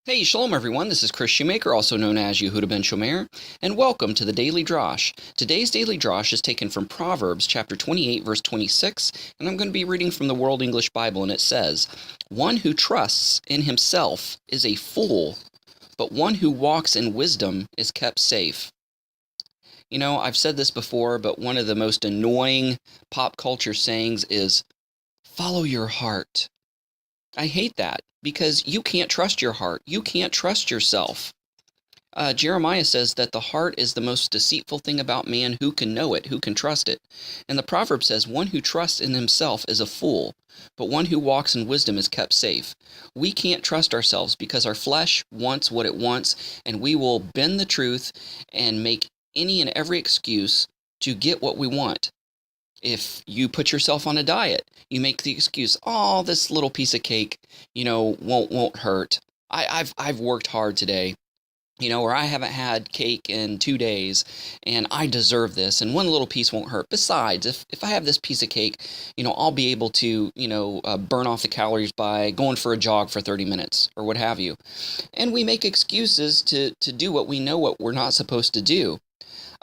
Hey, shalom everyone, this is Kris Shoemaker, also known as Yehudah ben Shomeyr, and welcome to the Daily Drash. Today's Daily Drash is taken from Proverbs chapter 28, verse 26, and I'm going to be reading from the World English Bible, and it says, "One who trusts in himself is a fool, but one who walks in wisdom is kept safe." You know, I've said this before, but one of the most annoying pop culture sayings is, "Follow your heart." I hate that because you can't trust your heart. You can't trust yourself. Jeremiah says that the heart is the most deceitful thing about man. Who can know it? Who can trust it? And the proverb says, one who trusts in himself is a fool, but one who walks in wisdom is kept safe. We can't trust ourselves because our flesh wants what it wants, and we will bend the truth and make any and every excuse to get what we want. If you put yourself on a diet, you make the excuse, "Oh, this little piece of cake, won't hurt. I've worked hard today, or I haven't had cake in 2 days, and I deserve this, and one little piece won't hurt. Besides, if I have this piece of cake, I'll be able to, burn off the calories by going for a jog for 30 minutes or what have you." And we make excuses to do what we know what we're not supposed to do.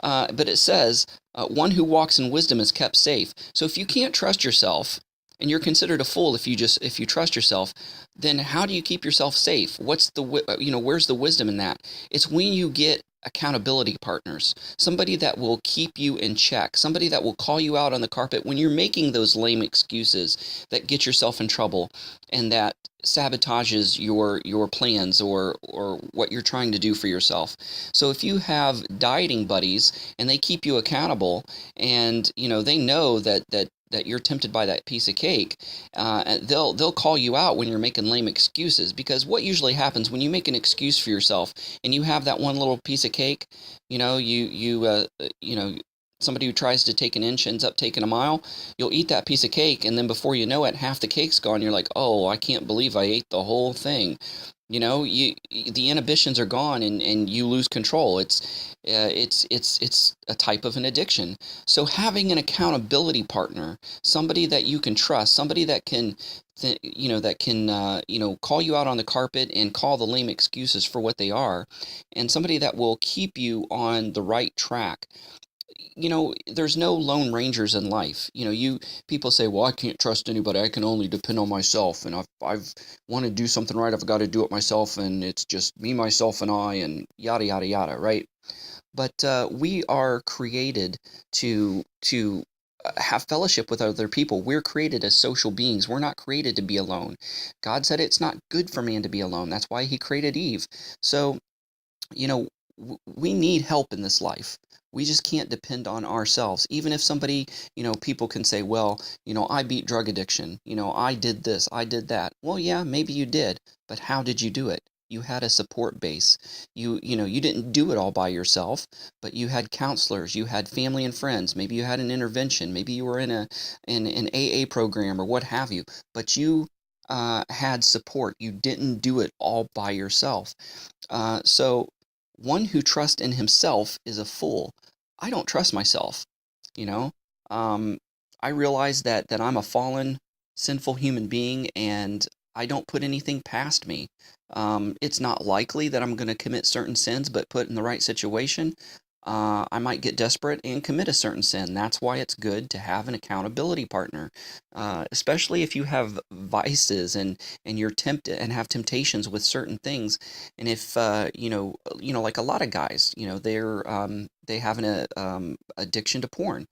But it says, one who walks in wisdom is kept safe. So if you can't trust yourself, and you're considered a fool if you trust yourself, then how do you keep yourself safe? Where's the wisdom in that? It's when you get accountability partners, somebody that will keep you in check, somebody that will call you out on the carpet when you're making those lame excuses that get yourself in trouble and that sabotages your plans or what you're trying to do for yourself. So if you have dieting buddies and they keep you accountable, and they know that you're tempted by that piece of cake, they'll call you out when you're making lame excuses. Because what usually happens when you make an excuse for yourself and you have that one little piece of cake, somebody who tries to take an inch ends up taking a mile. You'll eat that piece of cake, and then before you know it, half the cake's gone. You're like, "Oh, I can't believe I ate the whole thing." The inhibitions are gone, and you lose control. It's a type of an addiction. So having an accountability partner, somebody that you can trust, somebody that can call you out on the carpet and call the lame excuses for what they are, and somebody that will keep you on the right track. There's no lone rangers in life. You people say, "Well, I can't trust anybody. I can only depend on myself. And I've want to do something right, I've got to do it myself. And it's just me, myself, and I, and yada yada yada." Right? But we are created to have fellowship with other people. We're created as social beings. We're not created to be alone. God said it's not good for man to be alone. That's why He created Eve. So you know, we need help in this life. We just can't depend on ourselves. Even if somebody, people can say, "Well, I beat drug addiction. I did this, I did that." Well, yeah, maybe you did, but how did you do it? You had a support base. You didn't do it all by yourself, but you had counselors, you had family and friends. Maybe you had an intervention. Maybe you were in an AA program or what have you. But you had support. You didn't do it all by yourself. So one who trusts in himself is a fool. I don't trust myself, you know. Um, I realize that I'm a fallen, sinful human being, and I don't put anything past me. It's not likely that I'm going to commit certain sins, but put in the right situation, I might get desperate and commit a certain sin. That's why it's good to have an accountability partner, especially if you have vices and you're tempted and have temptations with certain things. And if like a lot of guys, they have an addiction to porn.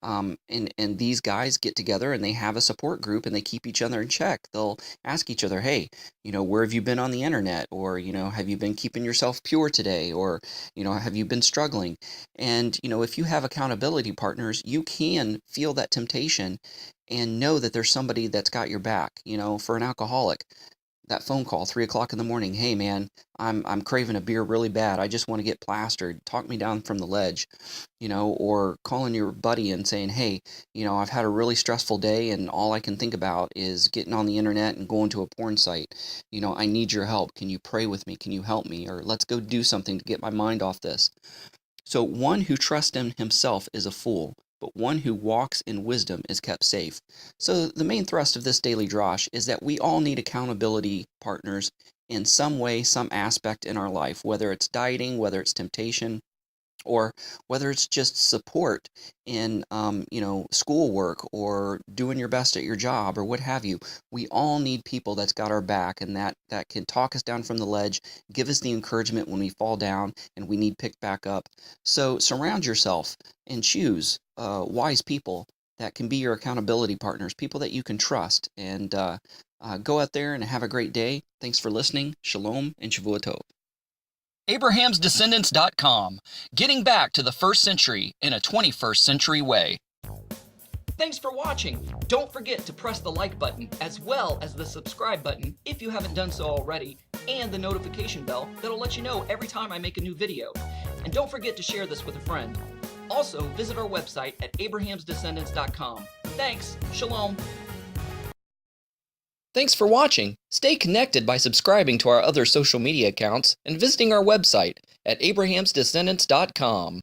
And these guys get together and they have a support group and they keep each other in check. They'll ask each other, "Hey, where have you been on the internet?" Or, "Have you been keeping yourself pure today?" Or, "Have you been struggling?" And, if you have accountability partners, you can feel that temptation and know that there's somebody that's got your back. For an alcoholic, that phone call, 3 o'clock in the morning, "Hey man, I'm craving a beer really bad. I just want to get plastered. Talk me down from the ledge." Or calling your buddy and saying, "Hey, I've had a really stressful day and all I can think about is getting on the internet and going to a porn site. I need your help. Can you pray with me? Can you help me? Or let's go do something to get my mind off this." So one who trusts in himself is a fool, but one who walks in wisdom is kept safe. So the main thrust of this daily drosh is that we all need accountability partners in some way, some aspect in our life, whether it's dieting, whether it's temptation, or whether it's just support in schoolwork or doing your best at your job or what have you. We all need people that's got our back and that can talk us down from the ledge, give us the encouragement when we fall down and we need picked back up. So surround yourself and choose wise people that can be your accountability partners, people that you can trust, and go out there and have a great day. Thanks for listening. Shalom and Shavua Tov. Abraham'sDescendants.com, getting back to the first century in a 21st century way. Thanks for watching. Don't forget to press the like button as well as the subscribe button if you haven't done so already, and the notification bell that'll let you know every time I make a new video. And don't forget to share this with a friend. Also, visit our website at Abraham'sDescendants.com. Thanks. Shalom. Thanks for watching. Stay connected by subscribing to our other social media accounts and visiting our website at Abraham'sDescendants.com.